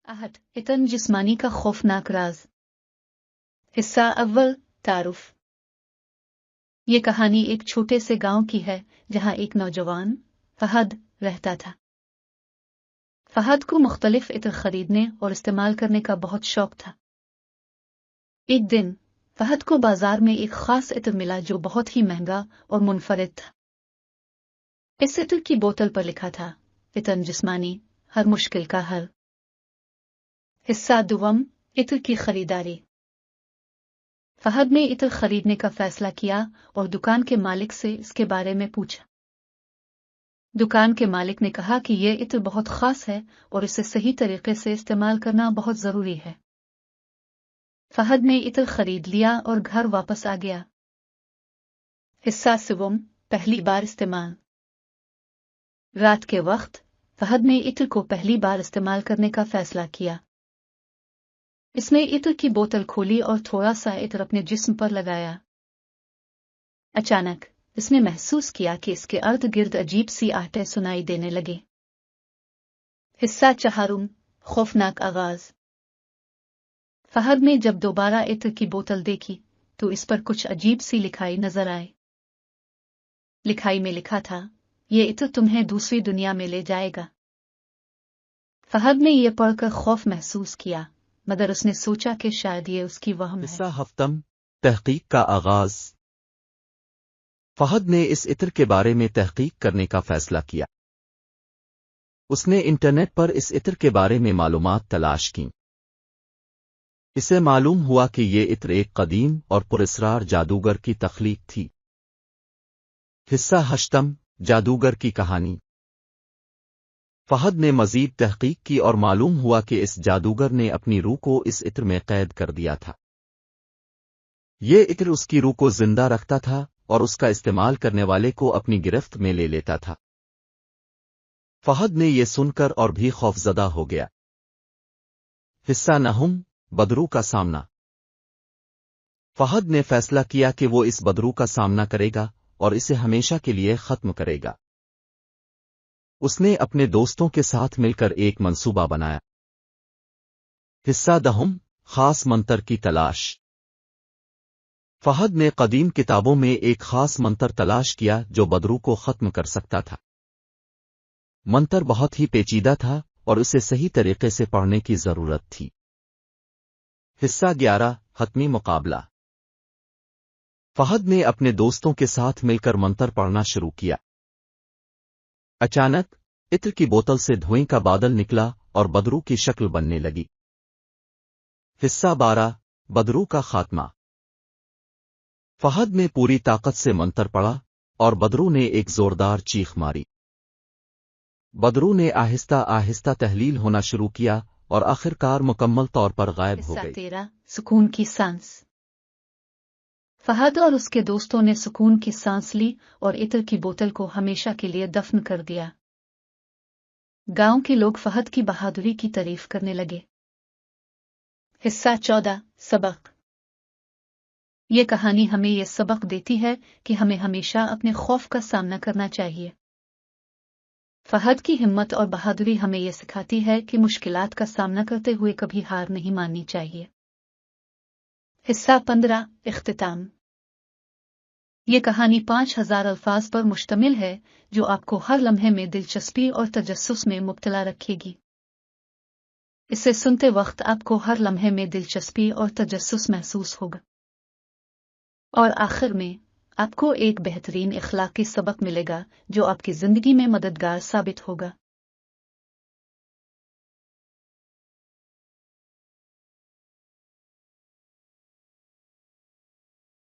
आहट इतन जिस्मानी का खौफनाक राज। हिस्सा अव्वल, तारुफ। ये कहानी एक छोटे से गांव की है जहां एक नौजवान फहद रहता था। फहद को मुख्तलिफ इत्र खरीदने और इस्तेमाल करने का बहुत शौक था। एक दिन फहद को बाजार में एक खास इत्र मिला जो बहुत ही महंगा और मुनफरिद था। इस इत्र की बोतल पर लिखा था, इतन जिस्मानी, हर मुश्किल का हल। हिस्सा दुवम, इत्र की खरीदारी। फहद ने इत्र खरीदने का फैसला किया और दुकान के मालिक से इसके बारे में पूछा। दुकान के मालिक ने कहा कि यह इत्र बहुत खास है और इसे सही तरीके से इस्तेमाल करना बहुत जरूरी है। फहद ने इत्र खरीद लिया और घर वापस आ गया। हिस्सा सिवम, पहली बार इस्तेमाल। रात के वक्त फहद ने इत्र को पहली बार इस्तेमाल करने का फैसला किया। इसने इत्र की बोतल खोली और थोड़ा सा इत्र अपने जिस्म पर लगाया। अचानक इसने महसूस किया कि इसके अर्द गिर्द अजीब सी आहटें सुनाई देने लगे। हिस्सा चहारुम, खौफनाक आगाज। फहद ने जब दोबारा इत्र की बोतल देखी तो इस पर कुछ अजीब सी लिखाई नजर आए। लिखाई में लिखा था, ये इत्र तुम्हें दूसरी दुनिया में ले जाएगा। फहद ने यह पढ़कर खौफ महसूस किया, मगर उसने सोचा कि शायद ये उसकी वहम है। हिस्सा हफ्तम, तहकीक का आगाज। फहद ने इस इत्र के बारे में तहकीक करने का फैसला किया। उसने इंटरनेट पर इस इत्र के बारे में मालूमात तलाश की। इसे मालूम हुआ कि ये इत्र एक कदीम और पुरस्रार जादूगर की तख्लीक थी। हिस्सा हश्तम, जादूगर की कहानी। फहद ने मजीद तहकीक की और मालूम हुआ कि इस जादूगर ने अपनी रूह को इस इत्र में कैद कर दिया था। ये इत्र उसकी रूह को जिंदा रखता था और उसका इस्तेमाल करने वाले को अपनी गिरफ्त में ले लेता था। फहद ने यह सुनकर और भी खौफजदा हो गया। हिस्सा नहुम, बदरू का सामना। फहद ने फैसला किया कि वो इस बदरू का सामना करेगा और इसे हमेशा के लिए खत्म करेगा। उसने अपने दोस्तों के साथ मिलकर एक मंसूबा बनाया। हिस्सा दहुम, खास मंतर की तलाश। फहद ने कदीम किताबों में एक खास मंतर तलाश किया जो बदरू को खत्म कर सकता था। मंतर बहुत ही पेचीदा था और उसे सही तरीके से पढ़ने की जरूरत थी। हिस्सा 11, हतमी मुकाबला। फहद ने अपने दोस्तों के साथ मिलकर मंतर पढ़ना शुरू किया। अचानक इत्र की बोतल से धुएं का बादल निकला और बदरू की शक्ल बनने लगी। हिस्सा 12, बदरू का खात्मा। फहद ने पूरी ताकत से मंतर पढ़ा और बदरू ने एक जोरदार चीख मारी। बदरू ने आहिस्ता आहिस्ता तहलील होना शुरू किया और आखिरकार मुकम्मल तौर पर गायब हो गई। 13, सुकून की सांस। फहद और उसके दोस्तों ने सुकून की सांस ली और इत्र की बोतल को हमेशा के लिए दफन कर दिया। गांव के लोग फहद की बहादुरी की तारीफ करने लगे। हिस्सा 14, सबक। ये कहानी हमें यह सबक देती है कि हमें हमेशा अपने खौफ का सामना करना चाहिए। फहद की हिम्मत और बहादुरी हमें यह सिखाती है कि मुश्किलात का सामना करते हुए कभी हार नहीं माननी चाहिए। हिस्सा 15, इख्तिताम। ये कहानी 5000 अल्फाज पर मुश्तमिल है जो आपको हर लम्हे में दिलचस्पी और तजस्सुस में मुब्तला रखेगी। इसे सुनते वक्त आपको हर लम्हे में दिलचस्पी और तजस्सुस महसूस होगा और आखिर में आपको एक बेहतरीन इखलाकी सबक मिलेगा जो आपकी जिंदगी में मददगार साबित होगा।